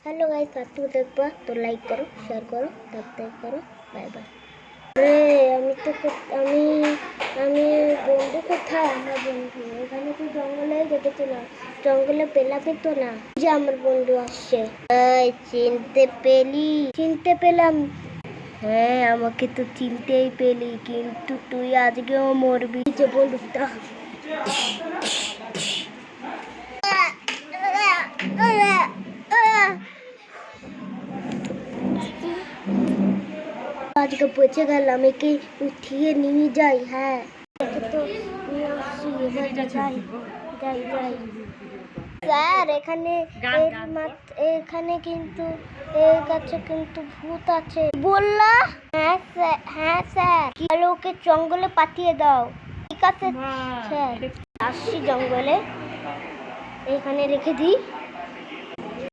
Hello guys, cartoon देखबा तो like करो, शेयर करो, सब्सक्राइब करो। Bye bye. रे আমি বন্ধু কোথায়? আমার বন্ধু এখানে তো জঙ্গলে দেখেছিলাম, জঙ্গলে পেলাম তো না। যে আমার বন্ধু আসছে। চিনতে পেলাম। হ্যাঁ, আমাকে তো চিনতেই পেলি, কিন্তু তুই আজকেও মরবি। যে বন্ধুটা আজকে পচে গেলাম, একে উঠিয়ে নিয়ে যাই। হ্যাঁ, তো নিয়ে আসছি। যাই যাই যাই। স্যার, এখানে কিন্তু এই গাছে কিন্তু ভূত আছে বললা। হ্যাঁ স্যার, কি ওকে জঙ্গলে পাঠিয়ে দাও। ঠিক আছে স্যার, আসছি জঙ্গলে, এখানে রেখে দিই।